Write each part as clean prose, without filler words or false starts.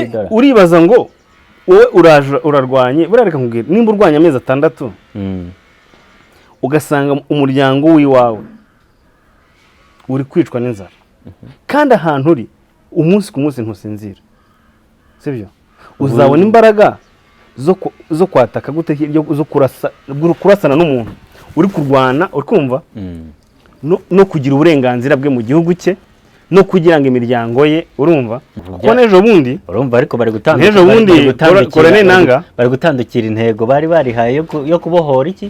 nyine uribaza ngo wowe urarwanye burareka nkubwira nimba urwanya amezi 6 ugasanga umuryango w'iwawe uri kwicwa n'inzara kandi ahantu uri umunsi ku munsi ntusinzira sibyo uzabona imbaraga zo kwataka gute zo kurasana n'umuntu uri kurwana uri kumva no kugira uburenganzira bwe mu gihugu cye no kugira ngo imiryango ye urumva kuko nejo bundi urumva ariko bari gutandukira nejo bundi korane nanga bari gutandukira intego bari barihaye yo kubohora iki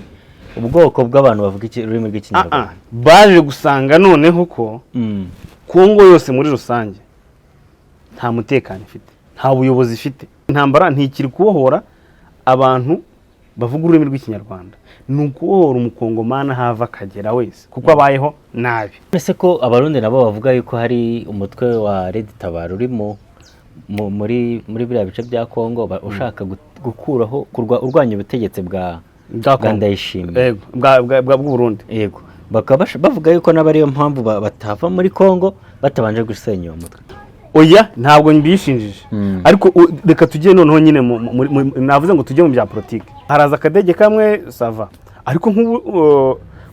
ubwoko bw'abantu bavuga iki ururimi rw'ikinyarwanda baje gusanga noneho ko Kongo yose muri rusange nta mutekano ifite nta buyobozi ifite intambara ntikiri kubohora abantu bavuga ururimi rw'ikinyarwanda nukubohora umukongomana hava kagera wese kuko abayeho nabi ese ko abarundi nabo bavuga yuko hari umutwe wa Red Tabara uri muri biriya bice bya Kongo ushaka gukuraho urwanya ubutegetsi bwa Ndayishimiye bwa Burundi yego bakaba bavuga yuko n'abariyo mpamvu batava muri Kongo batabanje gusenya uwo mutwe oya ntabwo mbishinjije ariko reka tugiye noneho nyine navuze ngo tujye mu bya politike haraza akadege kamwe sava ariko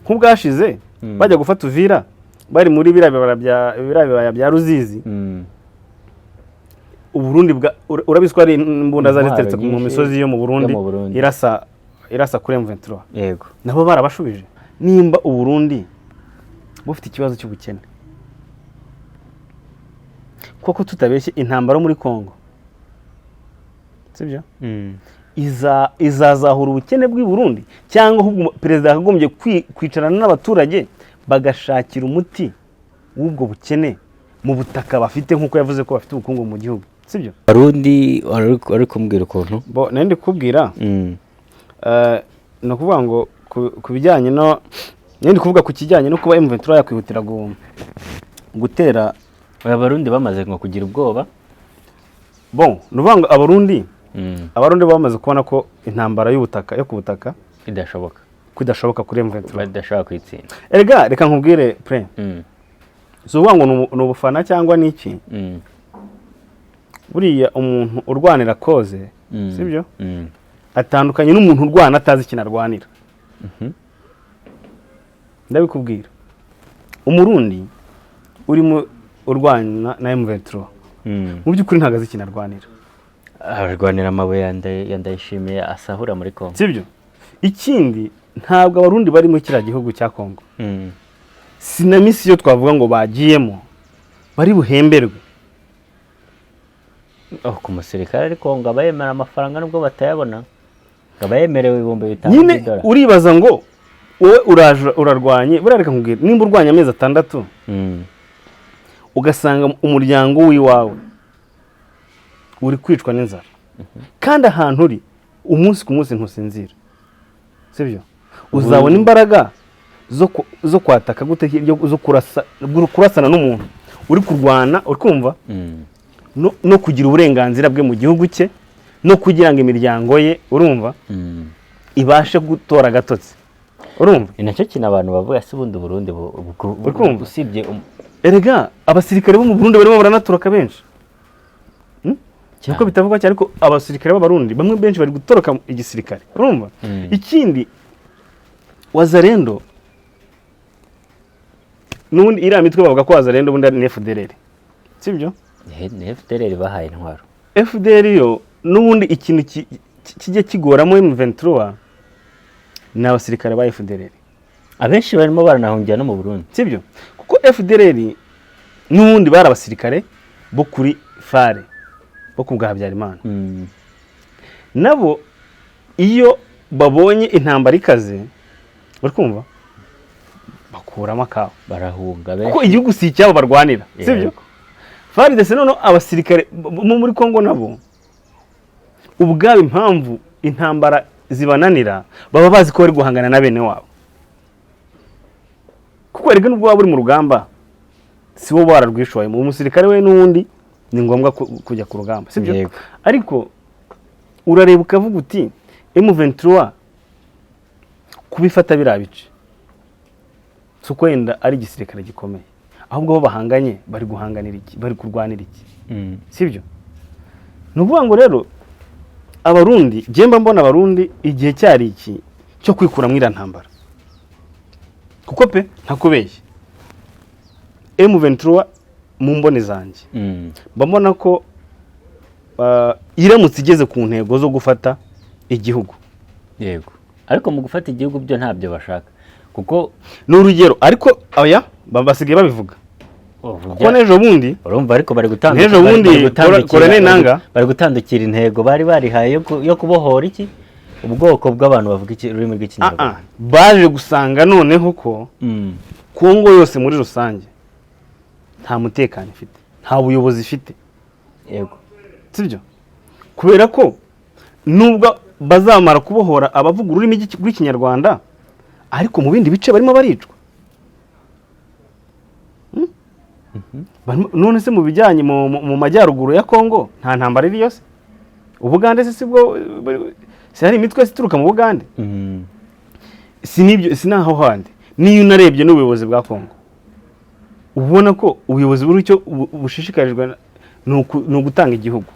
nk'ubwashize bajya gufata Uvira bari muri birabya bya Ruzizi Uburundi urabiswa ari imbunda zari ziteretse mu misozi yo mu Burundi irasa kuri M23 yego nabo barabashubije nimba Uburundi bufite ikibazo cy'ubukene koko tutabeshye intambara muri Kongo sibyo izazahura ubukene bw'i Burundi cyangwa ahubwo perezida akagombye kwicarana n'abaturage bagashakira umuti w'ubwo bukene mu butaka bafite nkuko yavuze ko bafite ubukungu mu gihugu sibyo Barundi ari kumbwira ukuntu nandi kubwira no kuvuga ngo kubijyanye no nandi kuvuga ku kijyanye no kuba M23 yakwihutira gutera abarundi bamaze ngo kugira ubwoba nuvuga ngo abarundi bamaze kubona ko intambara y'ubutaka yo ku butaka idashoboka kuri M23 badashaka kwitsinda erega reka nkubwire pre zuvuga ngo ni ubufana cyangwa niki buriya umuntu urwanira koze sibyo atandukanye n'umuntu urwana atazi kinarwanira ndabikubwira umurundi urimo urwana na M23 mu by'ukuri ntagaze kinarwanira arwanira amabuye yandayishimiye asahura muri Kongo sibyo ikindi ntabwo abarundi bari muri kira gihugu cya Kongo sina misi yo twavuga ngo bagiyemo bari buhemberwe ku musirikare ariko ngo abayemera amafaranga nubwo batayabona abayemerewe $5,000 nyine uribaza ngo wowe urarwanye burareka nkubwira nimba urwanya amezi 6 ugasanga umuryango w'iwawe uri kwicwa n'inzara kandi ahantu uri umunsi ku munsi ntusinzira sibyo uzabona imbaraga zo kwataka gute zo kurasana n'umuntu uri kurwana uri kumva no kugira uburenganzira bwe mu gihugu cye no kugira ngo imiryango ye urumva ibashe gutora gatotsi urumva inacyo kina abantu bavuga si bundi Burundi usibye erega abasirikare bo mu Burundi barimo baranatoroka benshi cyako bitavuga cyane ko abasirikare b'abarundi bamwe benshi bari gutoroka igisirikare urumva ikindi Wazalendo nundi iriya mitwe bavuga ko Wazalendo bundi ni FDLR sibyo ni FDLR bahaye intwaro FDLR yo nubundi ikintu kijye kigoramo M23 na abasirikare ba FDLR abenshi barimo baranahungira no mu Burundi sibyo kuko FDLR nubundi bari abasirikare bo kuri FARE bo kubwa Habyarimana nabo iyo babonye intambara ikaze bari kumva bakuramo akaho barahunga kuko igihugu si icyabo barwanira sibyo FARE ndetse none abasirikare muri Kongo nabo ubwabo impamvu intambara zibananira baba bazi ko bari guhangana na bene wabo kuko erega nubwo waba uri mu rugamba si wo bararwishoye mu musirikare we n'undi ni ngombwa kujya ku rugamba sibyo ariko urareba ukavuga uti M23 kubifata birabice suko yenda ari igisirikare gikomeye ahubwo bo bahanganye bari guhanganira iki bari kurwanira iki sibyo ni ukuvuga ngo rero abarundi mba mbona abarundi igihe cyari iki cyo kwikura muri iriya ntambara, kuko pe ntakubeshye M23 mu mboni zanjye mba mbona ko iramutse igeze ku ntego zo gufata igihugu. Yego, ariko mu gufata igihugu byo ntabyo bashaka, kuko ni urugero, ariko oya basigaye babivuga kuko n'ejo bundi urumva, ariko bari gutandukira intego bari barihaye yo kubohora iki ubwoko bw'abantu bavuga ururimi rw'ikinyarwanda. Baje gusanga noneho ko Kongo yose muri rusange nta mutekano ifite, nta buyobozi ifite. Yego, sibyo? Kubera ko nubwo bazamara kubohora abavuga ururimi rw'ikinyarwanda, ariko mu bindi bice barimo baricwa. None se mu bijyanye mu majyaruguru ya Kongo nta ntambara iri yose? Ubugande se sibwo hari imitwe situruka mu Bugande? Si naho handi. Niyo unarebye n'ubuyobozi bwa Kongo, ubona ko ubuyobozi buri cyo bushishikarijwe ni ugutanga igihugu,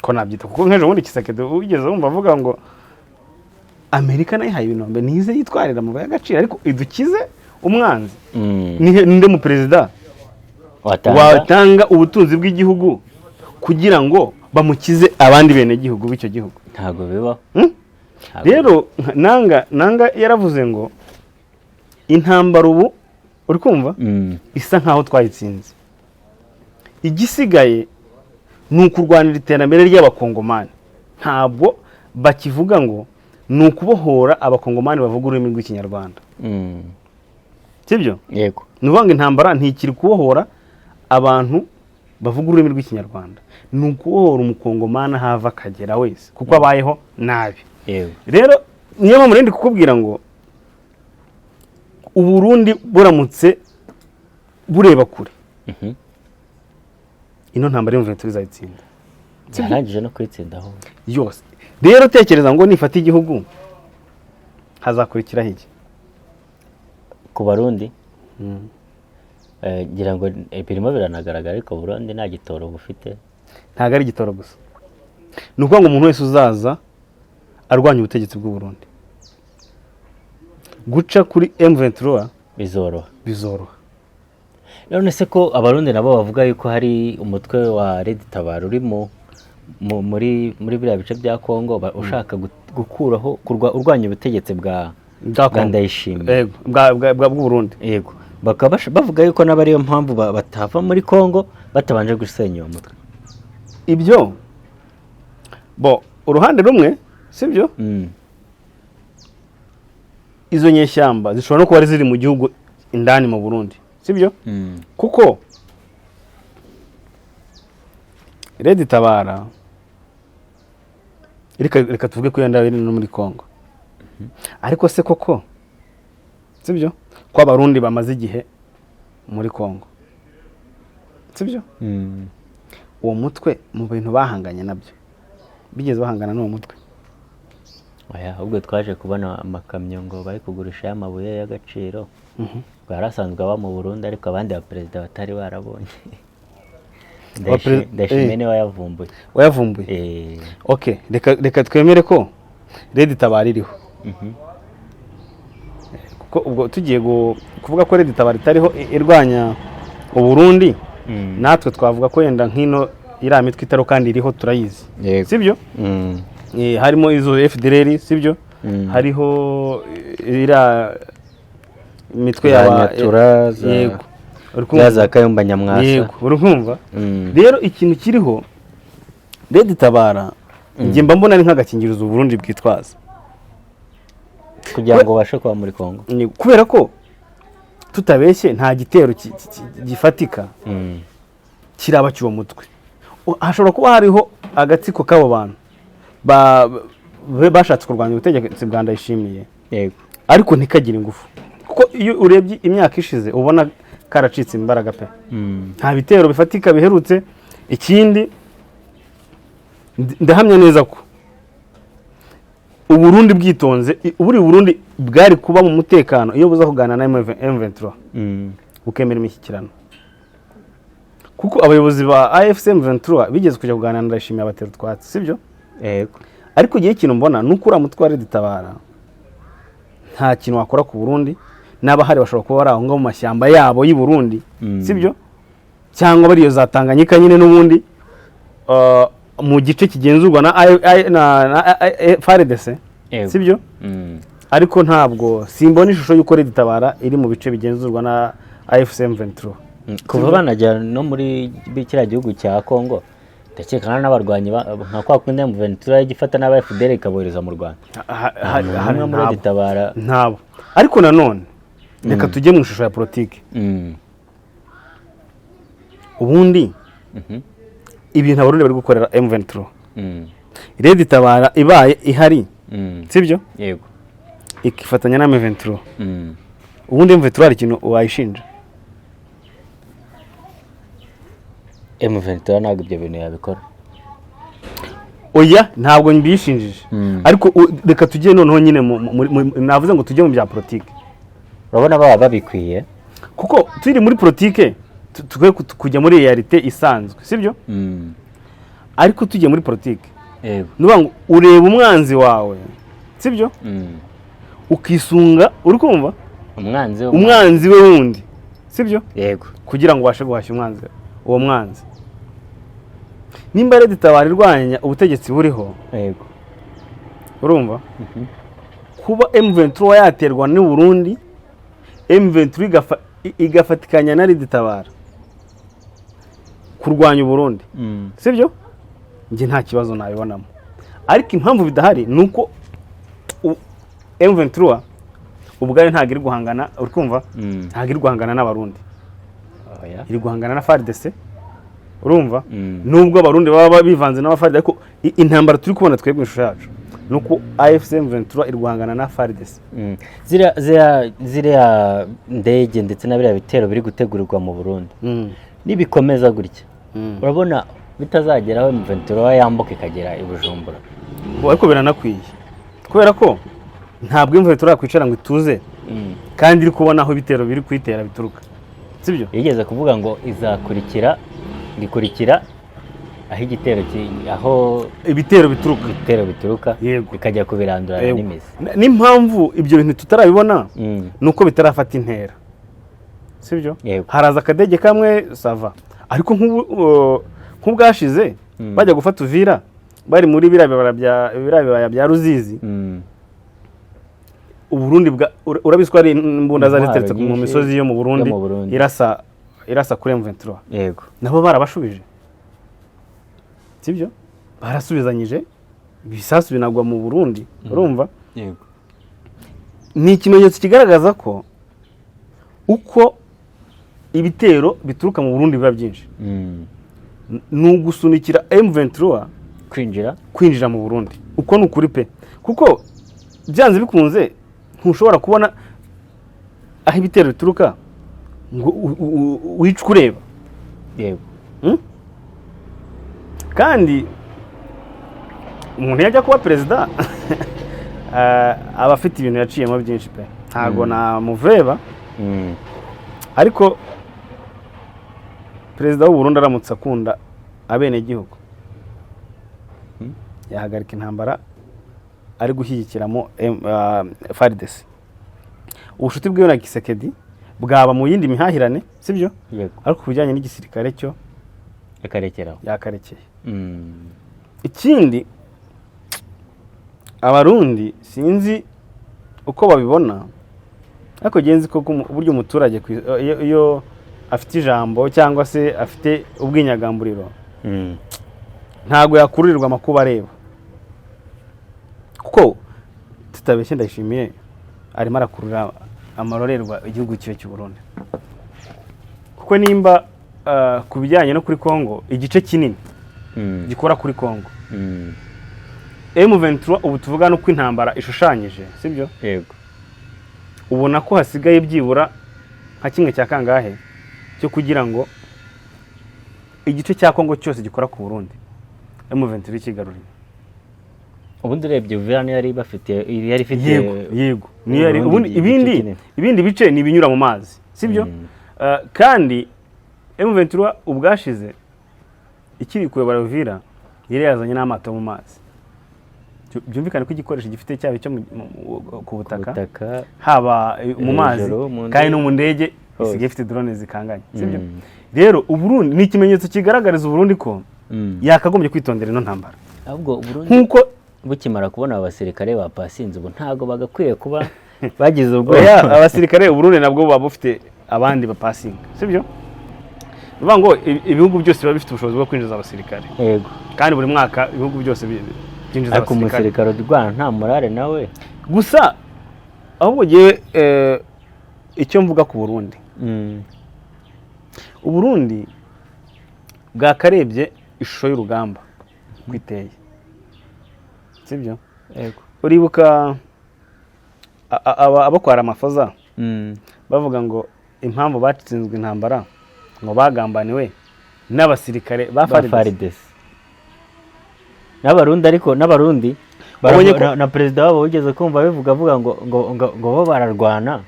ko nabyita. Kuko nk'ejo bundi Kisekedi ugeze wumva avuga ngo Amerika nayo ihaye ibinombe nize yitwarira mu y'agaciro, ariko idukize umwanzi. Ninde mu perezida watanga ubutunzi bw'igihugu kugira ngo bamukize abandi bene gihugu b'icyo gihugu? Ntago bibaho. Rero nanga yaravuze ngo intambara ubu uri kumva isa nkaho twayitsinze, igisigaye ni ukurwanira iterambere ry'abakongomani. Ntabwo bakivuga ngo ni ukubohora abakongomani bavuga ururimi rw'ikinyarwanda, sibyo? Yego, ni ukuvuga ngo intambara ntikiri kubohora abantu bavuga ururimi rw'ikinyarwanda, ni ukubohora umukongomani ahava akagera wese, kuko abayeho nabi. Rero niyo mpamvu ndi kukubwira ngo Uburundi buramutse bureba kure, ino ntambara y'M23 izayitsinda. yarangije no kwitsindaho yose. Rero tekereza ngo nifata igihugu hazakurikiraho iki ku Barundi? Ngira ngo birimo biranagaragara, ariko Burundi nta gitoro bufite. Ntago ari igitoro gusa, ni ukuvuga ngo umuntu wese uzaza arwanya ubutegetsi bw'u Burundi, guca kuri M23 bizoroha. None se ko Abarundi nabo bavuga yuko hari umutwe wa Red Tabara uri muri biriya bice bya Kongo ushaka gukuraho urwanya ubutegetsi bwa Ndayishimiye bwa Burundi. Yego, bakaba bavuga yuko n'abariyo mpamvu batava muri Kongo batabanje gusenya uwo mutwe. Ibyo uruhande rumwe, sibyo? Izo nyeshyamba zishobora no kuba ziri mu gihugu indani mu Burundi, sibyo? Kuko Red Tabara reka tuvuge ko yenda biri no muri Kongo, ariko se koko, sibyo, ko Abarundi bamaze igihe muri Kongo, sibyo? Uwo mutwe mu bintu bahanganye nabyo, bigeze bahangana n'uwo mutwe? Oya, ahubwo twaje kubona amakamyo ngo bari kugurisha y'amabuye y'agaciro. Bwarasanzwe aba mu Burundi, ariko abandi ba perezida batari barabonye. Ndashimye ne wayavumbuye. Okay, reka twemere ko Red Tabara iriho. Kuko ubwo tugiye kuvuga ko Red Tabara itariho irwanya u Burundi, natwe twavuga ko yenda nkino iriya mitwe itaro kandi iriho turayizi, sibyo? Harimo izo FDLR, sibyo? Hariho iriya mitwe y'abaturaza, yego, za Kayumba Nyamwasa, yego, urumva? Rero ikintu kiriho Red Tabara ngiye mba mbona ari nk'agakingirizo Burundi bwitwaza kugira ngo bashe kwa muri Kongo, kubera ko tutabeshye nta gitero gifatika kiraba cyuwo mutwe. Hashobora kuba hariho agatsiko k'abo bantu bashatse kurwanya ubutegetsi bwa Ndayishimiye, yego, ariko ntikagire ingufu, kuko iyo urebye imyaka ishize ubona karacitse imbaraga pe. Nta bitero bifatika biherutse. Ikindi ndahamya neza ko Uburundi bwitonze, Burundi bwari kuba mu mutekano iyo buza kuganira na M23 bukemera imishyikirano, kuko abayobozi ba AFC M23 bigeze kujya kuganira na Ndayishimiye abatera utwatsi sibyo yego ariko igihe kintu mbona nuko uriya mutwe wa Red Tabara nta kintu wakora ku Burundi n'abahari bashobora kuba bari aho ngaho mu mashyamba yabo y'u Burundi sibyo cyangwa bariyo za Tanganyika nyine n'ubundi mu gice kigenzurwa na FARDC sibyo ariko ntabwo simbona ishusho y'uko Red Tabara iri mu bice bigenzurwa na AFC M23 kuva banajya no muri kiriya gihugu cya Congo ndakeka n'abarwanyi nka kwa kundi M23 igifata n'aba FDL ikabohereza mu Rwanda hamwe muri Red Tabara ntabo ariko nanone reka tujye mu ishusho ya politike ubundi ibintu abarundi bari gukorera M23 Red Tabara ibaye ihari sibyo yego ikifatanya na M23 ubundi M23 hari ikintu wayishinja M23 ntabwo ibyo bintu yabikora oya ntabwo mbishinjije ariko reka tujye noneho nyine navuze ngo tujye mu bya politike urabona baba babikwiye kuko turi muri politike tugwe kujya muri realite isanzwe sibyo ariko tujye muri politike yego nuba ngo ureba umwanzi wawe sibyo ukisunga uri kumva umwanzi we wundi sibyo yego kugira ngo ubashe guhashya umwanzi uwo mwanzi nimba Red Tabara irwanya ubutegetsi buriho yego urumva kuba M23 yaterwa n'u Burundi M23 igafatikanya na Red Tabara kurwanya u Burundi sibyo nge nta kibazo nabibonamo ariko impamvu bidahari nuko M23 ubwayo ntago iri guhangana uri kumva ntago iri guhangana n'abarundi iri guhangana na FARDC urumva nubwo abarundi baba bivanze n'abafaride ariko intambara turi kubona twebwe ishusho yacu nuko AFC M23 iri guhangana na FARDC ziriya ndege ndetse na biriya bitero biri gutegurirwa mu Burundi nibikomeza gutya urabona bitazageraho M23 yambuka ikagera i Bujumbura ariko biranakwiye kubera ko ntabwo M23 yakwicara ngo ituze kandi iri kubona aho ibitero biri kwitera bituruka sibyo yigeze kuvuga ngo izakurikira aho igitero aho ibitero bituruka bikajya kubirandurana n'imizi n'impamvu ibyo bintu tutarabibona nuko bitarafata intera sibyo haraza akadege kamwe sava ariko nk'ubwashize bajya gufata Uvira bari muri birabibaya bya Ruzizi Uburundi urabiswa ari imbunda zari ziteretse mu misozi yo mu Burundi irasa kuri M23 yego nabo barabashubije sibyo barasubizanyije ibisasu binagwa mu Burundi urumva yego ni ikimenyetso kigaragaza ko uko ibitero bituruka mu Burundi biba byinshi nugusunikira M23 kwinjira mu Burundi uko nukuri pe kuko byanze bikunze ntushobora kubona aho ibitero bituruka ngo wicwe ureba yego kandi umuntu yajya kuba perezida aba afite ibintu yaciyemo byinshi pe ntago namuveba ariko perezida w'u Burundi aramutse akunda abenegihugu yahagarika intambara ari gushyigikiramo FARDC ubushuti bwiwe na Kisekedi bwaba mu yindi mihahirane sibyo ariko kubijyanye n'igisirikare cyo yakarekeye ikindi abarundi sinzi uko babibona ariko genzi ko uburyo umuturage iyo afite ijambo cyangwa se afite ubwinyagamburiro ntago yakururirwa amakuba areba kuko tutabeshye Ndayishimiye arimo arakurura amarorerwa igihugu cyo cy'u Burundi kuko nimba ku bijyanye no kuri Kongo igice kinini gikora kuri Kongo M23 ubu tuvuga no kw'intambara ishushanyije sibyo yego ubona ko hasigaye byibura nka kimwe cya kangahe cyo kugira ngo igice cya Kongo cyose gikora ku Burundi M23 kigarurira ubundi urebye Uvira yari bafite yego niyo yari ibindi bice ni ibinyura mu mazi sibyo kandi M23 ubwashize ikiri kuyobora Uvira yari yazanye n'amato mu mazi. Byumvikane ko igikoresho gifite cyabo cyo ku butaka haba mu mazi kandi no mu ndege isigaye ifite drone zikanganye, sibyo? Rero Uburundi ni ikimenyetso kigaragariza Uburundi ko yakagombye kwitondera ino ntambara. Ahubwo Uburundi nkuko bukimara kubona abasirikare ba pasinze ubu ntago bagakwiye kuba bagize ubwo abasirikare Uburundi nabwo baba bufite abandi ba pasinga, sibyo? Bivuga ngo ibihugu byose biba bifite ubushobozi bwo kwinjiza abasirikare. Yego. Kandi buri mwaka ibihugu byose byinjiza abasirikare. Ariko umusirikare w'u Rwanda nta morale nawe. Gusa ahubwo giye icyo mvuga ku Burundi. Uburundi bwakarebye ishusho y'urugamba kwiteye. Sibyo? Yego. Uribuka abakwara amafoza bavuga ngo impamvu batsinzwe intambara ngo bagambaniwe n'abasirikare ba FARDC n'abarundi, ariko n'abarundi na perezida wabo wigeze kumva bivuga avuga ngo bo bararwana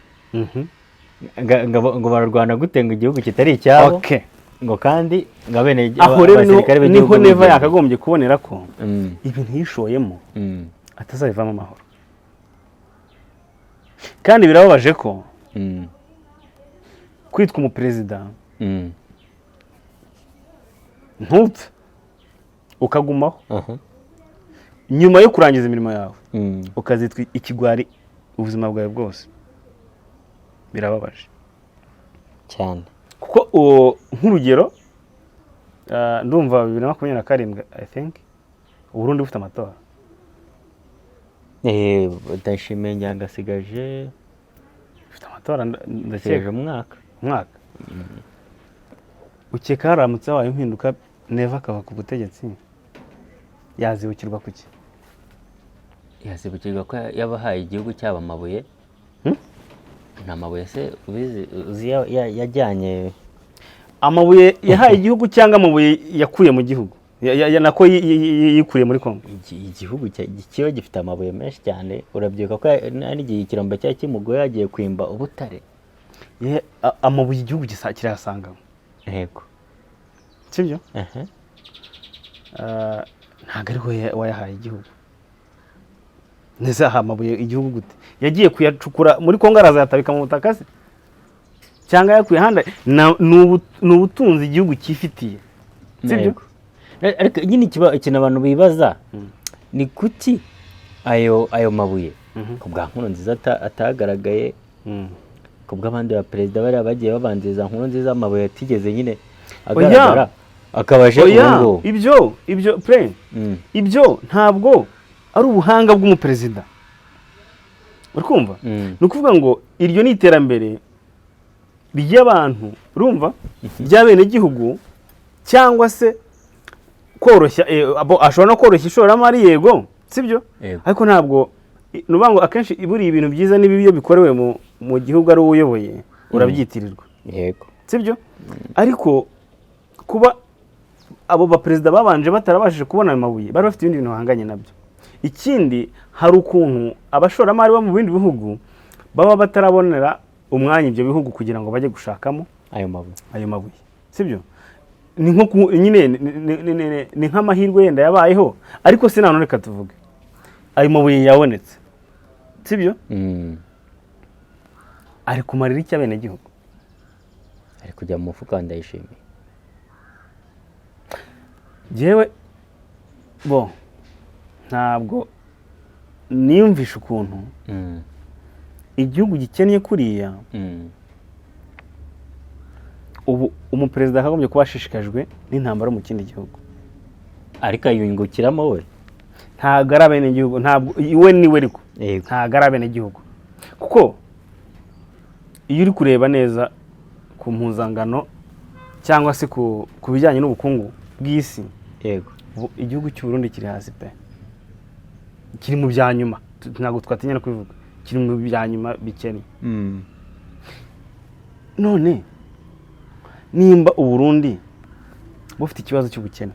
ngo bararwana gutenga igihugu kitari icyabo. Okay. Ngo kandi ngo bene abasirikare b'igihugu niho Neva yakagombye kubonera ko ibintu yishoyemo atazabivamo amahoro. Kandi birababaje ko kwitwa umuperezida ntupfe ukagumaho nyuma yo kurangiza imirimo yawe ukazitwa ikigwari ubuzima bwawe bwose. Birababaje cyane kuko nk'urugero ndumva 2027 I think Uburundi bufite amatora. Ndashimye ngasigaje bufite amatora ndakeka umwaka ukeka haramutse habaye impinduka Neva akava ku butegetsi yazibukirwa kuki? Yazibukirwa ko yabahaye igihugu cyaba amabuye. Nta mabuye se uzi yajyanye amabuye yahaye igihugu cyangwa amabuye yakuye mu gihugu nako yikuriye muri Kongo? Igihugu kiba gifite amabuye menshi cyane. Urabyibuka ko n'igihe ikirombe cya Kimugoye yagiye kwimba ubutare. Amabuye igihugu kirayasangamo. Yego. Sibyo? Ntabwo ariho wayahaye igihugu. Neza amabuye igihugu gute? Yagiye kuyacukura muri Kongo arazayatabika mu butaka se? Cyangwa yakuye handa ni ubutunzi igihugu cyifitiye. Sibyo? Ariko nyine ikintu abantu bibaza ni kuki ayo mabuye ku bwa Nkurunziza atagaragaye, ku bw'abandi ba perezida bari bagiye babanziza Nkurunziza amabuye atigeze nyine agaragara akabaje ubungo. Ibyo pre ibyo ntabwo ari ubuhanga bw'umuperezida. Urikumva? Ni ukuvuga ngo iryo ni iterambere ry'abantu urumva by'abene gihugu cyangwa se koroshya ashobora no koroshya ishoramari, yego, sibyo? Ariko ntabwo nuvuga ngo akenshi iburi ibintu byiza n'ibibi bikorewe mu gihugu ari uyoboye urabyitirirwa. Yego. Sibyo? Ariko kuba abo ba perezida babanje batarabashije kubona ayo mabuye bari bafite ibindi bintu bahanganye nabyo. Ikindi hari ukuntu abashoramari bo mu bindi bihugu baba batarabonera umwanya ibyo bihugu kugira ngo bajye gushakamo ayo mabuye. Sibyo? Ni nko nyine ni nk'amahirwe yenda yabayeho, ariko se nanone reka tuvuge ayo mabuye yabonetse. Sibyo? Ari kumarira iki abene gihugu? Ari kujya mu mufuka Ndayishimiye. Jewe ntabwo niyumvisha ukuntu igihugu gikennye kuriya ubu umuperezida akagombye kuba ashishikajwe n'intambara mu kindi gihugu, ariko ayungukiramo we. Ntabwo ari abene gihugu, ntabwo iwe niwe ariko ntabwo ari abene gihugu, kuko iyo uri kureba neza ku mpuzangano cyangwa se ku bijyanye n'ubukungu bw'isi, yego, igihugu cy'u Burundi kiri hasi pe, kiri mu bya nyuma, ntabwo twatinya no kubivuga, kiri mu bya nyuma bikennye. None nimba u Burundi bufite ikibazo cy'ubukene,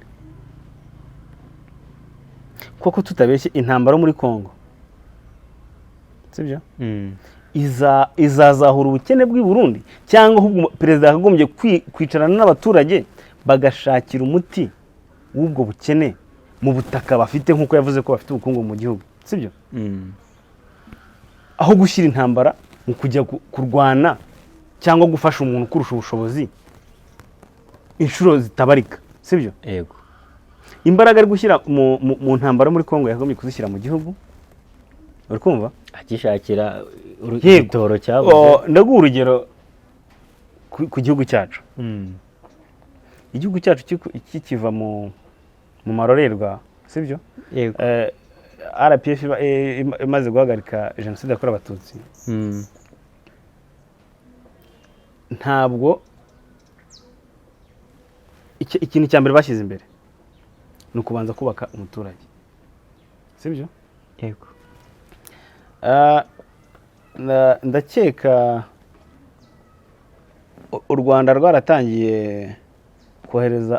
koko tutabeshye intambara muri Kongo, sibyo? izazahura ubukene bw'i Burundi cyangwa ahubwo perezida yakagombye kwicarana n'abaturage bagashakira umuti w'ubwo bukene mu butaka bafite nk'uko yavuze ko bafite ubukungu mu gihugu sibyo aho gushyira intambara mu kujya kurwana cyangwa gufasha umuntu kurusha ubushobozi inshuro zitabarika sibyo yego imbaraga ari gushyira mu ntambara muri Kongo yakagombye kuzishyira mu gihugu uri kumva akishakira igitoro cyabo ndaguha urugero ku gihugu cyacu igihugu cyacu kikiva mu marorerwa sibyo yego RPF imaze guhagarika jenoside yakorewe abatutsi ntabwo ikintu cya mbere bashyize imbere ni ukubanza kubaka umuturage sibyo yego ndakeka u Rwanda rwaratangiye kohereza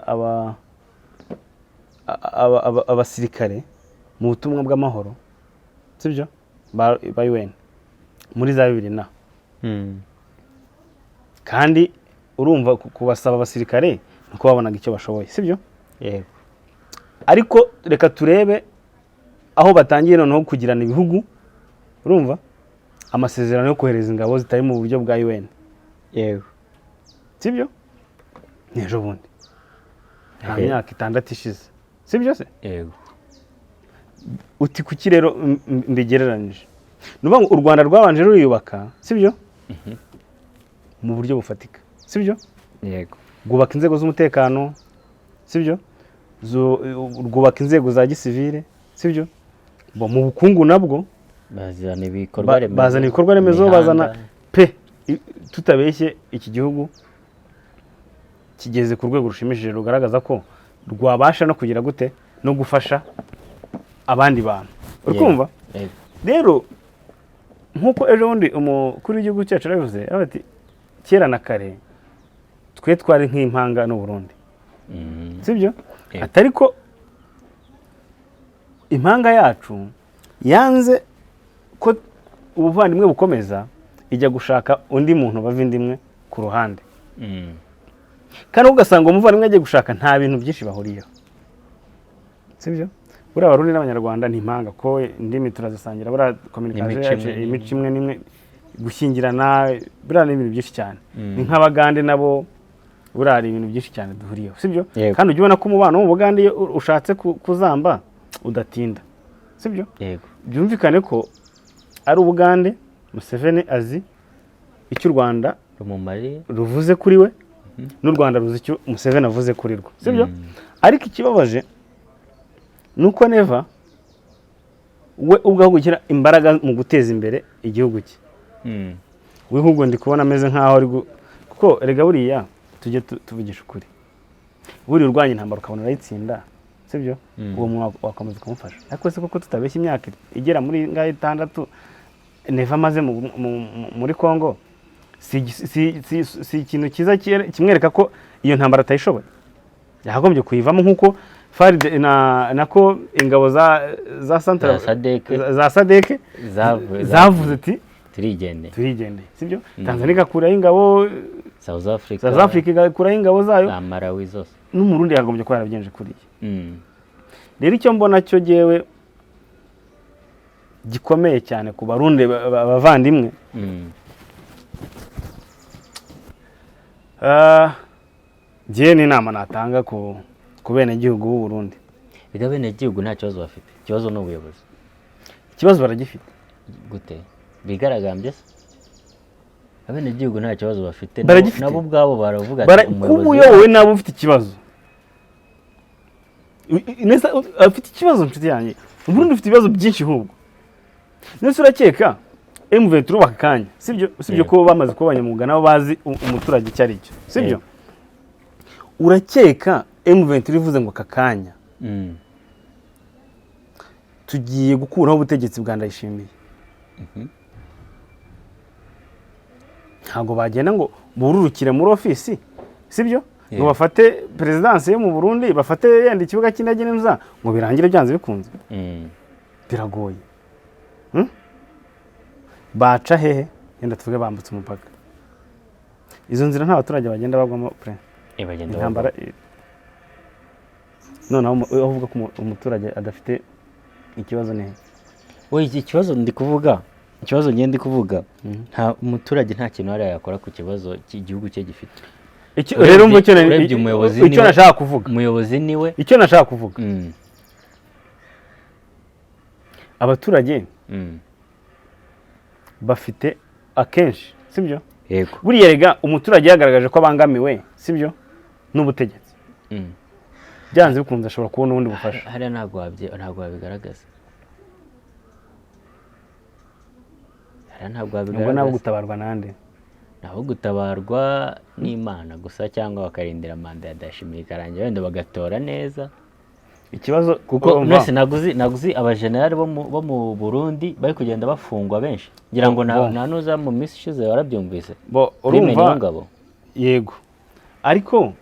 abasirikare mu butumwa bw'amahoro sibyo ba UN muri za 2000 kandi urumva kubasaba abasirikare nuko babonaga icyo bashoboye sibyo yego ariko reka turebe aho batangiye noneho kugirana ibihugu urumva amasezerano yo kohereza ingabo zitari mu buryo bwa UN yego sibyo n'ejo bundi nta myaka 6 ishize sibyo se yego uti kuki rero mbigereranije nuvuga ngo u Rwanda rwabanje ruriyubaka sibyo mu buryo bufatika sibyo yego rwubaka inzego z'umutekano sibyo rwubaka inzego za gisivile sibyo mu bukungu nabwo bazana ibikorwa remezo bazana pe tutabeshye iki gihugu kigeze ku rwego rushimishije rugaragaza ko rwabasha no kugira gute no gufasha abandi bantu ukumva rero nkuko ejo bundi umukuru w'igihugu cyacu arabivuze ati kera na kare twe twari nk'impanga n'u Burundi sibyo atari ko impanga yacu yanze ko ubuvandimwe bukomeza ijya gushaka undi muntu bava indimwe ku ruhande kandi ugasanga umuvandimwe agiye gushaka nta bintu byinshi bahuriyeho sibyo buriya Abarundi n'Abanyarwanda ni impanga ko indimi turazisangira buriya communication imico imwe n'imwe gushyingirana buriya ni ibintu byinshi cyane ni nk'Abagande nabo buriya hari ibintu byinshi cyane duhuriyeho sibyo kandi ujya ubona ko umubano w'Ubugande iyo ushatse kuzamba udatinda sibyo byumvikane ko ari Ubugande Museveni azi icyo u Rwanda ruvuze kuri we n'u Rwanda ruzi icyo Museveni avuze kuri rwo sibyo ariko ikibabaje nuko neva we ubwaho gushyira imbaraga mu guteza imbere igihugu cye we ahubwo ndi kubona ameze nk'aho ari kuko erega buriya tujye tuvugisha ukuri buri urwanya intambara ukabona urayitsinda sibyo uwo muntu wakomeza ukamufasha ariko se koko tutabeshya imyaka igera muri ngaho 6 neva amaze muri Kongo si ikintu cyiza kimwereka ko iyo ntambara atayishoboye yagombye kuyivamo nk'uko Faride nako ingabo za Central za Sadeke zavuze ati turigendeye sibyo Tanzania igakuraho ingabo South Africa igakuraho ingabo zayo na Malawi zose n'umurundi yagombye ko yarabigenje kuri rero icyo mbona cyo jewe gikomeye cyane ku Barundi bavandimwe je ni inama natanga ku bene gihugu b'u Burundi biga bene gihugu nta kibazo bafite ikibazo n'ubuyobozi ikibazo baragifite gute bigaragambye abene gihugu nta kibazo bafite Baragifite. nabo ubwabo baravuga ati umuyobozi nabo ufite ikibazo neza afite ikibazo nshuti yanjye u Burundi ufite ibibazo byinshi hubwo nese urakeka MV turubaka kanya sibyo ko bamaze kubanya mu nabo bazi umuturage cyari cyo sibyo urakeka M23 rivuze ngo kakanya tugiye gukuraho ubutegetsi bwa Ndayishimiye ntago bagenda ngo bururukire muri ofisi sibyo ngo bafate presidence yo mu Burundi bafate yenda ikibuga cy'indege neza ngo birangire byanze bikunze biragoye baca hehe yenda tuvuge bambutse umupaka, izo nzira nta baturage bagenda bagwamo pre bagenda intambara noneho uvuga ko umuturage adafite ikibazo nehe. we ikibazo ndi kuvuga, ikibazo ngende kuvuga, nta umuturage nta kintu ari yakora ku kibazo cy'igihugu cye gifite. Rero mbo icyo nashaka kuvuga, umuyobozi niwe, icyo nashaka kuvuga, abaturage bafite akenshi, sibyo? Yego. Buriya rega umuturage yagaragaje ko abangamiwe, sibyo? N'ubutegetsi. Byanze bikunze ashobora kubona ubundi bufasha. Hariya ntabwo wabigaragaza. Nubwo nabo gutabarwa nande? Nabo gutabarwa n'Imana gusa, cyangwa bakarindira manda ya Ndayishimiye ikarangira wenda bagatora neza. Ikibazo kuko mwese naguzi abajenerali bo mu Burundi bari kugenda bafungwa benshi, ngira ngo nta nuza mu minsi ishize warabyumvise. Urumva yego, ariko